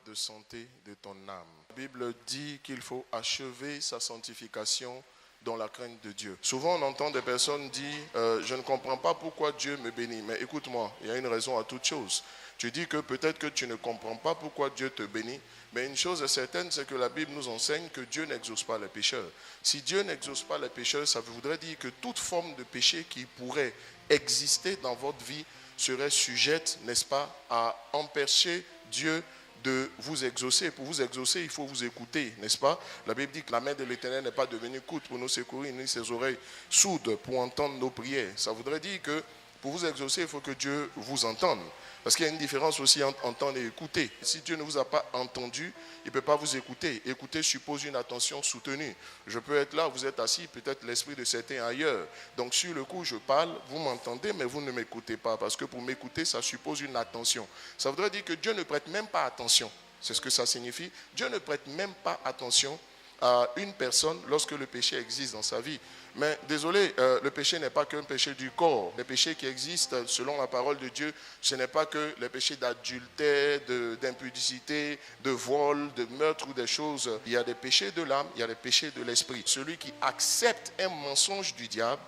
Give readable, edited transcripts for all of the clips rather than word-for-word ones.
de santé de ton âme. La Bible dit qu'il faut achever sa sanctification dans la crainte de Dieu. Souvent on entend des personnes dire je ne comprends pas pourquoi Dieu me bénit. Mais écoute-moi, il y a une raison à toute chose. Tu dis que peut-être que tu ne comprends pas pourquoi Dieu te bénit, mais une chose est certaine, c'est que la Bible nous enseigne que Dieu n'exauce pas les pécheurs. Si Dieu n'exauce pas les pécheurs, ça voudrait dire que toute forme de péché qui pourrait exister dans votre vie serait sujette, n'est-ce pas, à empêcher Dieu de vous exaucer. Pour vous exaucer, il faut vous écouter, n'est-ce pas? La Bible dit que la main de l'Éternel n'est pas devenue courte pour nous secourir, ni ses oreilles sourdes pour entendre nos prières. Ça voudrait dire que pour vous exaucer, il faut que Dieu vous entende. Parce qu'il y a une différence aussi entre entendre et écouter. Si Dieu ne vous a pas entendu, il ne peut pas vous écouter. Écouter suppose une attention soutenue. Je peux être là, vous êtes assis, peut-être l'esprit de certains ailleurs. Donc sur le coup, je parle, vous m'entendez, mais vous ne m'écoutez pas. Parce que pour m'écouter, ça suppose une attention. Ça voudrait dire que Dieu ne prête même pas attention. C'est ce que ça signifie. Dieu ne prête même pas attention à une personne lorsque le péché existe dans sa vie. Mais désolé, le péché n'est pas qu'un péché du corps. Les péchés qui existent selon la parole de Dieu, ce n'est pas que les péchés d'adultère, d'impudicité, de vol, de meurtre ou des choses. Il y a des péchés de l'âme, il y a des péchés de l'esprit. Celui qui accepte un mensonge du diable,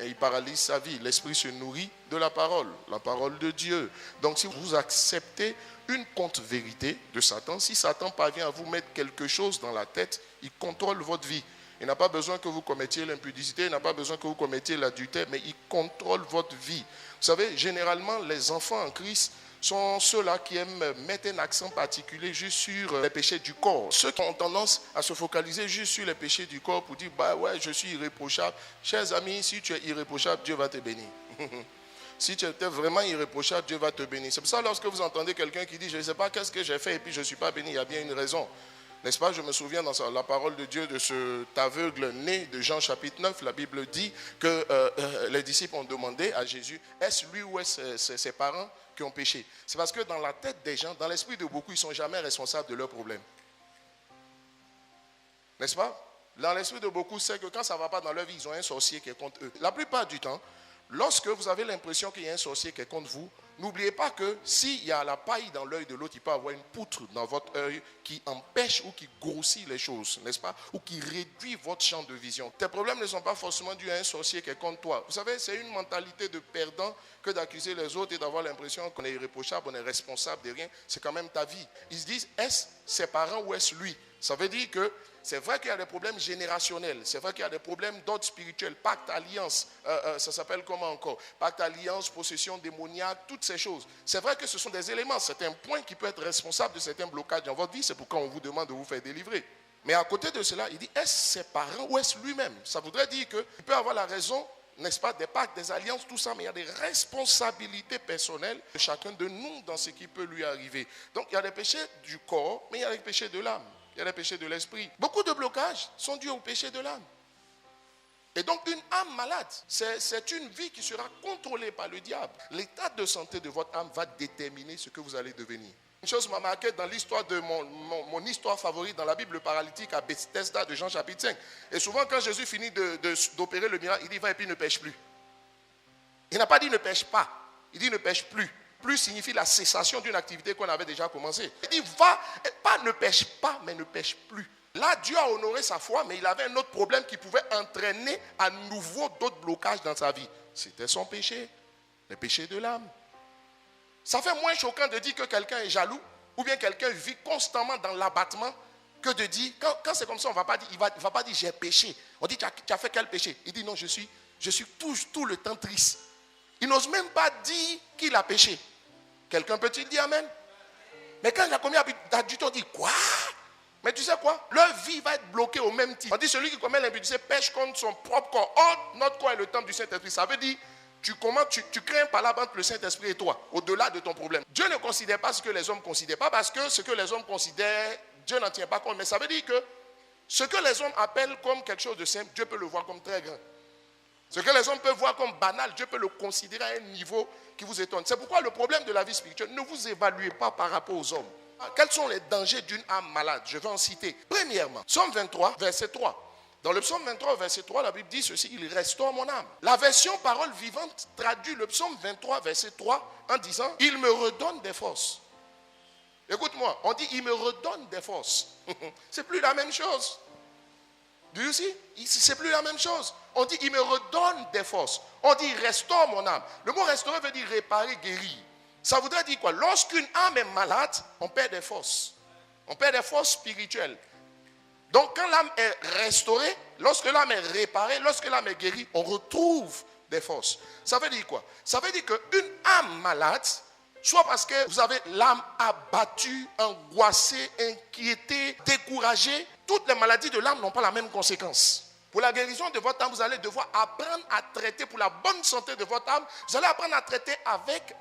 il paralyse sa vie. L'esprit se nourrit de la parole de Dieu. Donc si vous acceptez une contre-vérité de Satan, si Satan parvient à vous mettre quelque chose dans la tête, il contrôle votre vie. Il n'a pas besoin que vous commettiez l'impudicité, il n'a pas besoin que vous commettiez l'adultère, mais il contrôle votre vie. Vous savez, généralement, les enfants en Christ sont ceux-là qui aiment mettre un accent particulier juste sur les péchés du corps. Ceux qui ont tendance à se focaliser juste sur les péchés du corps pour dire, bah ouais, je suis irréprochable. Chers amis, si tu es irréprochable, Dieu va te bénir. Si tu étais vraiment irréprochable, Dieu va te bénir. C'est pour ça, lorsque vous entendez quelqu'un qui dit, je ne sais pas qu'est-ce que j'ai fait et puis je ne suis pas béni, il y a bien une raison. N'est-ce pas? Je me souviens dans la parole de Dieu de cet aveugle né de Jean chapitre 9. La Bible dit que les disciples ont demandé à Jésus, est-ce lui ou est-ce ses parents qui ont péché? C'est parce que dans la tête des gens, dans l'esprit de beaucoup, ils ne sont jamais responsables de leurs problèmes. N'est-ce pas? Dans l'esprit de beaucoup, c'est que quand ça ne va pas dans leur vie, ils ont un sorcier qui est contre eux. La plupart du temps, lorsque vous avez l'impression qu'il y a un sorcier qui est contre vous, n'oubliez pas que s'il y a la paille dans l'œil de l'autre, il peut avoir une poutre dans votre œil qui empêche ou qui grossit les choses, n'est-ce pas? Ou qui réduit votre champ de vision. Tes problèmes ne sont pas forcément dus à un sorcier qui est contre toi. Vous savez, c'est une mentalité de perdant que d'accuser les autres et d'avoir l'impression qu'on est irréprochable, on est responsable de rien. C'est quand même ta vie. Ils se disent, est-ce ses parents ou est-ce lui? Ça veut dire que c'est vrai qu'il y a des problèmes générationnels, c'est vrai qu'il y a des problèmes d'ordre spirituel, pacte, alliance, ça s'appelle comment encore? Pacte, alliance, possession démoniaque, toutes ces choses. C'est vrai que ce sont des éléments, c'est un point qui peut être responsable de certains blocages dans votre vie, c'est pourquoi on vous demande de vous faire délivrer. Mais à côté de cela, il dit, est-ce ses parents ou est-ce lui-même? Ça voudrait dire qu'il peut avoir la raison, n'est-ce pas, des pactes, des alliances, tout ça, mais il y a des responsabilités personnelles de chacun de nous dans ce qui peut lui arriver. Donc il y a des péchés du corps, mais il y a des péchés de l'âme. Il y a les péchés de l'esprit. Beaucoup de blocages sont dus au péché de l'âme. Et donc une âme malade, c'est une vie qui sera contrôlée par le diable. L'état de santé de votre âme va déterminer ce que vous allez devenir. Une chose m'a marqué dans l'histoire de mon histoire favorite dans la Bible, le paralytique à Bethesda de Jean chapitre 5. Et souvent quand Jésus finit d'opérer le miracle, il dit va et puis ne pêche plus. Il n'a pas dit ne pêche pas, il dit ne pêche plus. Plus signifie la cessation d'une activité qu'on avait déjà commencée. Il dit, va, pas ne pêche pas, mais ne pêche plus. Là, Dieu a honoré sa foi, mais il avait un autre problème qui pouvait entraîner à nouveau d'autres blocages dans sa vie. C'était son péché, le péché de l'âme. Ça fait moins choquant de dire que quelqu'un est jaloux, ou bien quelqu'un vit constamment dans l'abattement, que de dire, quand c'est comme ça, il ne va pas dire j'ai péché. On dit, tu as fait quel péché? Il dit, non, je suis tout le temps triste. Il n'ose même pas dire qu'il a péché. Quelqu'un peut-il dire amen? Mais quand il a commis l'adultère, on dit quoi? Mais tu sais quoi? Leur vie va être bloquée au même titre. On dit celui qui commet l'impudicité pêche contre son propre corps. Or, notre corps est le temple du Saint-Esprit. Ça veut dire, tu crées un palabre entre le Saint-Esprit et toi, au-delà de ton problème. Dieu ne considère pas ce que les hommes considèrent. Pas parce que ce que les hommes considèrent, Dieu n'en tient pas compte. Mais ça veut dire que ce que les hommes appellent comme quelque chose de simple, Dieu peut le voir comme très grand. Ce que les hommes peuvent voir comme banal, Dieu peut le considérer à un niveau qui vous étonne. C'est pourquoi le problème de la vie spirituelle, ne vous évaluez pas par rapport aux hommes. Quels sont les dangers d'une âme malade? Je vais en citer. Premièrement, Psaume 23, verset 3. Dans le psaume 23, verset 3, la Bible dit ceci, il restaure mon âme. La version parole vivante traduit le psaume 23, verset 3 en disant, il me redonne des forces. Écoute-moi, on dit il me redonne des forces. C'est plus la même chose. Do you see? C'est plus la même chose. On dit il me redonne des forces. On dit restaure mon âme. Le mot restaurer veut dire réparer, guérir. Ça voudrait dire quoi? Lorsqu'une âme est malade, on perd des forces. On perd des forces spirituelles. Donc quand l'âme est restaurée, lorsque l'âme est réparée, lorsque l'âme est guérie, on retrouve des forces. Ça veut dire quoi? Ça veut dire qu'une âme malade, soit parce que vous avez l'âme abattue, angoissée, inquiétée, découragée, toutes les maladies de l'âme n'ont pas la même conséquence. Pour la guérison de votre âme, vous allez devoir apprendre à traiter, pour la bonne santé de votre âme, vous allez apprendre à traiter avec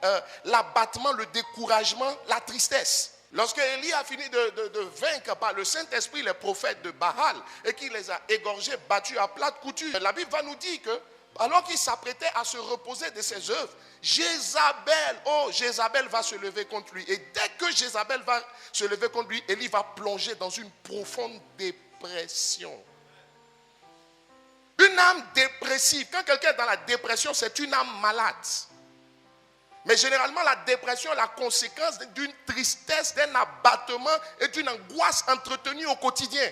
l'abattement, le découragement, la tristesse. Lorsque Élie a fini de vaincre par le Saint-Esprit les prophètes de Baal et qu'il les a égorgés, battus à plate couture, la Bible va nous dire que alors qu'il s'apprêtait à se reposer de ses œuvres, Jézabel va se lever contre lui. Et dès que Jézabel va se lever contre lui, Élie va plonger dans une profonde dépression. Une âme dépressive, quand quelqu'un est dans la dépression, c'est une âme malade. Mais généralement, la dépression est la conséquence d'une tristesse, d'un abattement et d'une angoisse entretenue au quotidien.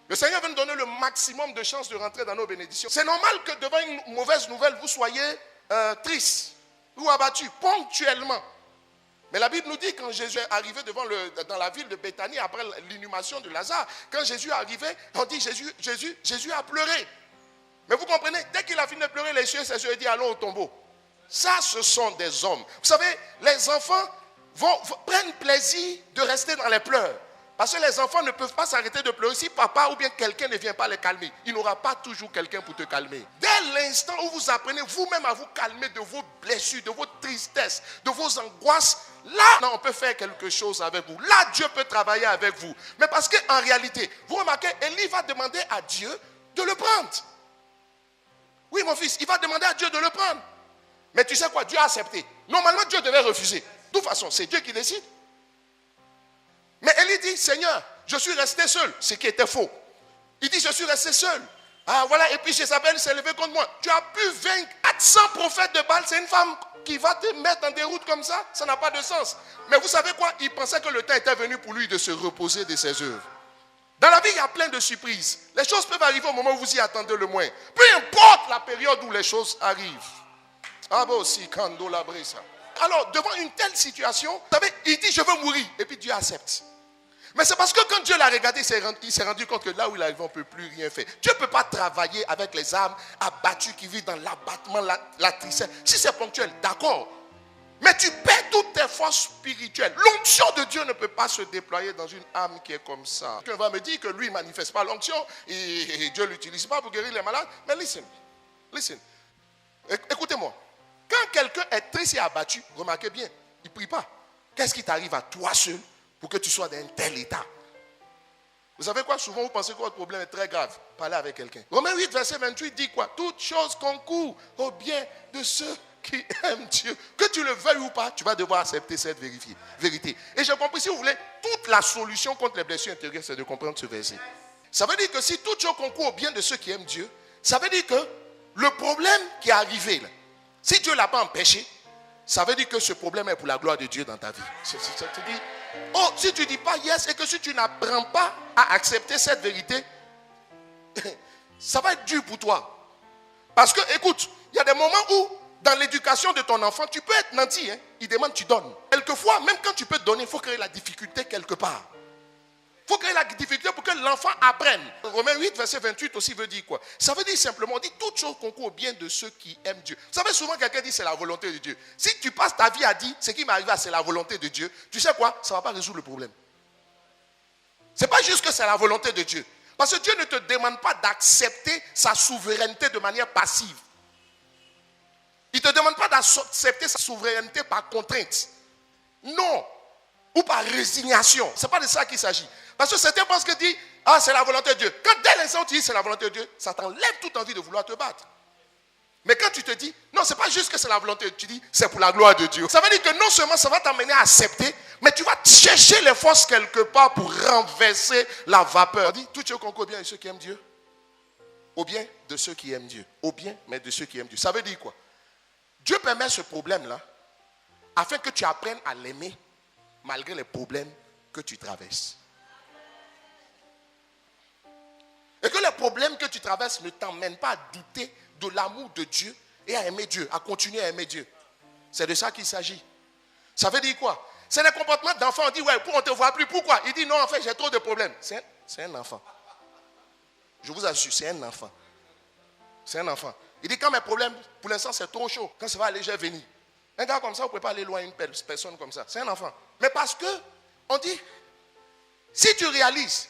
Le Seigneur veut nous donner le maximum de chances de rentrer dans nos bénédictions. C'est normal que devant une mauvaise nouvelle, vous soyez triste ou abattu ponctuellement. Mais la Bible nous dit quand Jésus est arrivé dans la ville de Béthanie après l'inhumation de Lazare, quand Jésus est arrivé, on dit Jésus a pleuré. Mais vous comprenez, dès qu'il a fini de pleurer, les cieux, ses yeux dit allons au tombeau. Ça, ce sont des hommes. Vous savez, les enfants prennent plaisir de rester dans les pleurs. Parce que les enfants ne peuvent pas s'arrêter de pleurer si papa ou bien quelqu'un ne vient pas les calmer. Il n'aura pas toujours quelqu'un pour te calmer. Dès l'instant où vous apprenez vous-même à vous calmer de vos blessures, de vos tristesses, de vos angoisses, là, on peut faire quelque chose avec vous. Là, Dieu peut travailler avec vous. Mais parce qu'en réalité, vous remarquez, Élie va demander à Dieu de le prendre. Oui, mon fils, il va demander à Dieu de le prendre. Mais tu sais quoi, Dieu a accepté. Normalement, Dieu devait refuser. De toute façon, c'est Dieu qui décide. Mais Élie dit, Seigneur, je suis resté seul, ce qui était faux. Il dit, je suis resté seul. Ah voilà, et puis Jézabel s'est levée contre moi. Tu as pu vaincre 400 prophètes de Baal. C'est une femme qui va te mettre dans des routes comme ça. Ça n'a pas de sens. Mais vous savez quoi? Il pensait que le temps était venu pour lui de se reposer de ses œuvres. Dans la vie, il y a plein de surprises. Les choses peuvent arriver au moment où vous y attendez le moins. Peu importe la période où les choses arrivent. Ah bon, si, Kando la brisa. Alors, devant une telle situation, vous savez, il dit, je veux mourir. Et puis Dieu accepte. Mais c'est parce que quand Dieu l'a regardé, il s'est rendu compte que là où il arrive, on ne peut plus rien faire. Dieu ne peut pas travailler avec les âmes abattues qui vivent dans l'abattement, la tristesse. Si c'est ponctuel, d'accord. Mais tu perds toutes tes forces spirituelles. L'onction de Dieu ne peut pas se déployer dans une âme qui est comme ça. Quelqu'un va me dire que lui, il ne manifeste pas l'onction et Dieu ne l'utilise pas pour guérir les malades. Mais listen. Écoutez-moi. Quand quelqu'un est triste et abattu, remarquez bien, il ne prie pas. Qu'est-ce qui t'arrive à toi seul pour que tu sois dans un tel état? Vous savez quoi? Souvent, vous pensez que votre problème est très grave. Parlez avec quelqu'un. Romains 8, verset 28 dit quoi? Toute chose concourt au bien de ceux qui aiment Dieu. Que tu le veuilles ou pas, tu vas devoir accepter cette vérité. Et j'ai compris, si vous voulez, toute la solution contre les blessures intérieures, c'est de comprendre ce verset. Ça veut dire que si toute chose concourt au bien de ceux qui aiment Dieu, ça veut dire que le problème qui est arrivé là, si Dieu ne l'a pas empêché, ça veut dire que ce problème est pour la gloire de Dieu dans ta vie. Si tu ne dis pas yes et que si tu n'apprends pas à accepter cette vérité, ça va être dur pour toi. Parce que, écoute, il y a des moments où, dans l'éducation de ton enfant, tu peux être nanti. Il demande, tu donnes. Quelquefois, même quand tu peux donner, il faut créer la difficulté quelque part. Il faut créer la difficulté pour que l'enfant apprenne. Romains 8, verset 28 aussi veut dire quoi? Ça veut dire simplement, on dit toute chose concourt au bien de ceux qui aiment Dieu. Vous savez, souvent quelqu'un dit c'est la volonté de Dieu. Si tu passes ta vie à dire ce qui m'est arrivé, c'est la volonté de Dieu, tu sais quoi? Ça ne va pas résoudre le problème. Ce n'est pas juste que c'est la volonté de Dieu. Parce que Dieu ne te demande pas d'accepter sa souveraineté de manière passive. Il ne te demande pas d'accepter sa souveraineté par contrainte. Non. Ou par résignation. Ce n'est pas de ça qu'il s'agit. Parce que certains pensent que dit, ah, c'est la volonté de Dieu. Quand dès l'instant où tu dis c'est la volonté de Dieu, ça t'enlève toute envie de vouloir te battre. Mais quand tu te dis, non, ce n'est pas juste que c'est la volonté de Dieu, tu dis, c'est pour la gloire de Dieu. Ça veut dire que non seulement ça va t'amener à accepter, mais tu vas chercher les forces quelque part pour renverser la vapeur. On dit, tout ce concourt au bien de ceux qui aiment Dieu. Au bien de ceux qui aiment Dieu. Au bien, mais de ceux qui aiment Dieu. Ça veut dire quoi? Dieu permet ce problème-là afin que tu apprennes à l'aimer malgré les problèmes que tu traverses. Et que les problèmes que tu traverses ne t'emmènent pas à douter de l'amour de Dieu et à aimer Dieu, à continuer à aimer Dieu. C'est de ça qu'il s'agit. Ça veut dire quoi? C'est le comportement d'enfant. On dit, ouais, on ne te voit plus. Pourquoi? Il dit, non, en fait, j'ai trop de problèmes. C'est un enfant. Je vous assure, c'est un enfant. C'est un enfant. Il dit, quand mes problèmes, pour l'instant, c'est trop chaud. Quand ça va aller, je vais venir. Un gars comme ça, vous ne pouvez pas aller loin une personne comme ça. C'est un enfant. Mais parce que, on dit, si tu réalises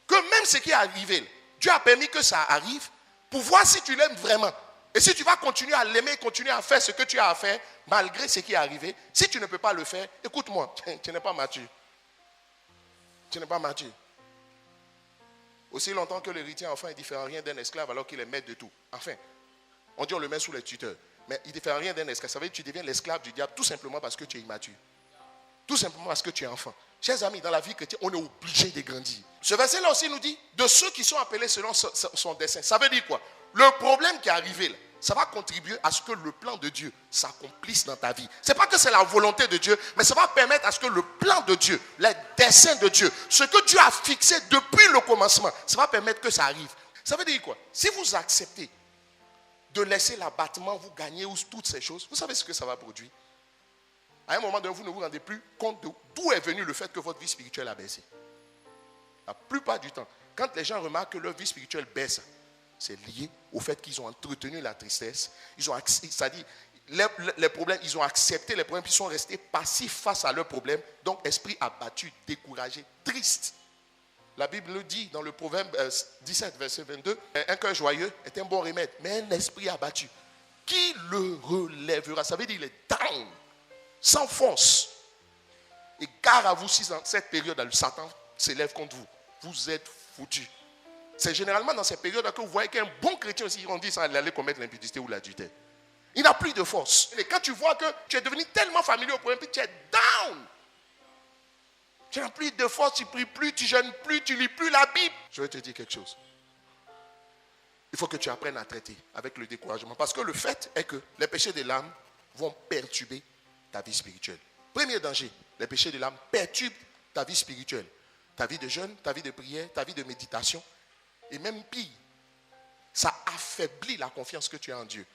que même ce qui est arrivé, Dieu a permis que ça arrive pour voir si tu l'aimes vraiment. Et si tu vas continuer à l'aimer, continuer à faire ce que tu as à faire, malgré ce qui est arrivé, si tu ne peux pas le faire, écoute-moi, tu n'es pas mature. Tu n'es pas mature. Aussi longtemps que l'héritier enfant ne diffère rien d'un esclave alors qu'il est maître de tout. Enfin, on dit on le met sous les tuteurs. Mais il ne diffère rien d'un esclave. Ça veut dire que tu deviens l'esclave du diable tout simplement parce que tu es immature. Tout simplement parce que tu es enfant. Chers amis, dans la vie chrétienne, on est obligé de grandir. Ce verset-là aussi nous dit, de ceux qui sont appelés selon son dessein. Ça veut dire quoi? Le problème qui est arrivé là, ça va contribuer à ce que le plan de Dieu s'accomplisse dans ta vie. Ce n'est pas que c'est la volonté de Dieu, mais ça va permettre à ce que le plan de Dieu, les desseins de Dieu, ce que Dieu a fixé depuis le commencement, ça va permettre que ça arrive. Ça veut dire quoi? Si vous acceptez de laisser l'abattement vous gagner ou toutes ces choses, vous savez ce que ça va produire? À un moment donné, vous ne vous rendez plus compte d'où est venu le fait que votre vie spirituelle a baissé. La plupart du temps, quand les gens remarquent que leur vie spirituelle baisse, c'est lié au fait qu'ils ont entretenu la tristesse. C'est-à-dire, les problèmes, ils ont accepté les problèmes, ils sont restés passifs face à leurs problèmes. Donc, esprit abattu, découragé, triste. La Bible le dit dans le Proverbe 17, verset 22, un cœur joyeux est un bon remède, mais un esprit abattu, qui le relèvera? Ça veut dire qu'il est down, sans force. Et gare à vous si dans cette période, le Satan s'élève contre vous. Vous êtes foutus. C'est généralement dans ces périodes que vous voyez qu'un bon chrétien aussi, on dit ça, il allait commettre l'impudicité ou l'adultère. Il n'a plus de force. Et quand tu vois que tu es devenu tellement familier au problème, puis tu es down. Tu n'as plus de force, tu ne pries plus, tu ne jeûnes plus, tu ne lis plus la Bible. Je vais te dire quelque chose. Il faut que tu apprennes à traiter avec le découragement. Parce que le fait est que les péchés de l'âme vont perturber ta vie spirituelle. Premier danger, les péchés de l'âme perturbent ta vie spirituelle. Ta vie de jeûne, ta vie de prière, ta vie de méditation. Et même pire, ça affaiblit la confiance que tu as en Dieu.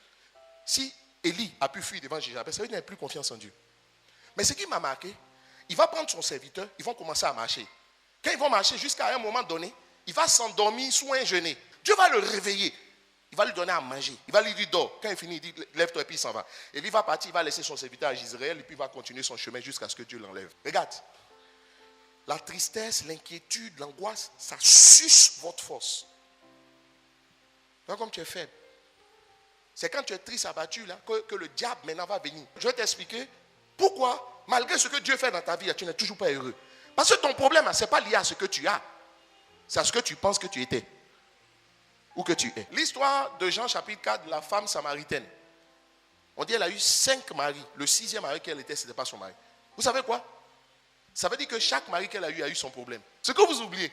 Si Élie a pu fuir devant Jézabel, ça veut dire qu'il n'a plus confiance en Dieu. Mais ce qui m'a marqué, il va prendre son serviteur, ils vont commencer à marcher. Quand ils vont marcher jusqu'à un moment donné, il va s'endormir sous un genêt. Dieu va le réveiller. Il va lui donner à manger. Il va lui dire dors. Quand il finit, il dit lève-toi et puis il s'en va. Et lui va partir, il va laisser son serviteur à Israël et puis il va continuer son chemin jusqu'à ce que Dieu l'enlève. Regarde. La tristesse, l'inquiétude, l'angoisse, ça suce votre force. Donc comme tu es faible. C'est quand tu es triste, abattu, là, que le diable maintenant va venir. Je vais t'expliquer pourquoi, malgré ce que Dieu fait dans ta vie, tu n'es toujours pas heureux. Parce que ton problème, ce n'est pas lié à ce que tu as. C'est à ce que tu penses que tu étais. Ou que tu es. L'histoire de Jean chapitre 4, de la femme samaritaine. On dit qu'elle a eu 5 maris. Le 6e mari qu'elle était, ce n'était pas son mari. Vous savez quoi? Ça veut dire que chaque mari qu'elle a eu son problème. Ce que vous oubliez,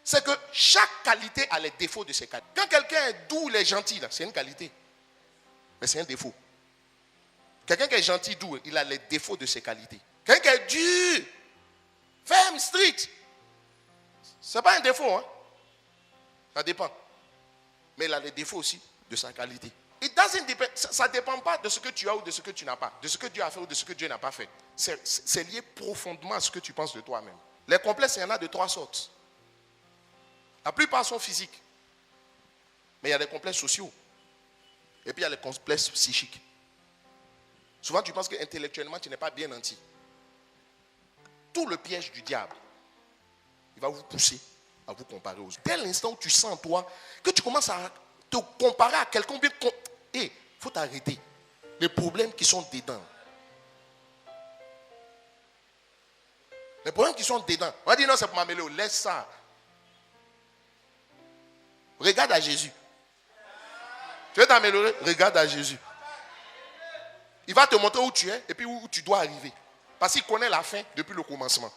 c'est que chaque qualité a les défauts de ses qualités. Quand quelqu'un est doux, il est gentil, c'est une qualité. Mais c'est un défaut. Quelqu'un qui est gentil, doux, il a les défauts de ses qualités. Quelqu'un qui est dur, ferme, strict, ce n'est pas un défaut. Hein? Ça dépend. Mais il a les défauts aussi de sa qualité. Ça ne dépend pas de ce que tu as ou de ce que tu n'as pas. De ce que Dieu a fait ou de ce que Dieu n'a pas fait. C'est lié profondément à ce que tu penses de toi-même. Les complexes, il y en a de 3 sortes. La plupart sont physiques. Mais il y a des complexes sociaux. Et puis il y a les complexes psychiques. Souvent tu penses qu'intellectuellement tu n'es pas bien nanti. Tout le piège du diable, il va vous pousser à vous comparer aux autres. Dès l'instant où tu sens en toi que tu commences à te comparer à quelqu'un, il faut t'arrêter. Les problèmes qui sont dedans. Les problèmes qui sont dedans. On va dire non, c'est pour m'améliorer. Laisse ça. Regarde à Jésus. Tu veux t'améliorer? Regarde à Jésus. Il va te montrer où tu es et puis où tu dois arriver. Parce qu'il connaît la fin depuis le commencement.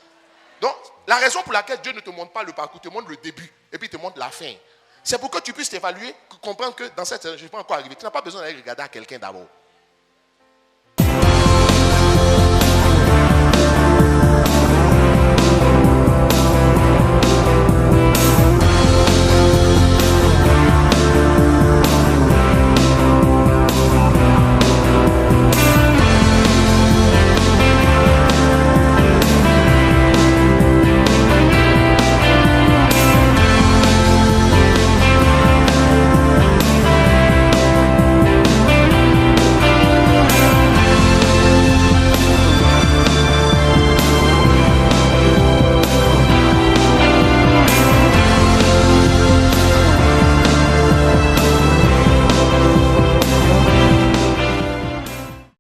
Donc, la raison pour laquelle Dieu ne te montre pas le parcours, te montre le début et puis te montre la fin. C'est pour que tu puisses t'évaluer, comprendre que dans cette je ne suis pas encore arrivé. Tu n'as pas besoin d'aller regarder à quelqu'un d'abord.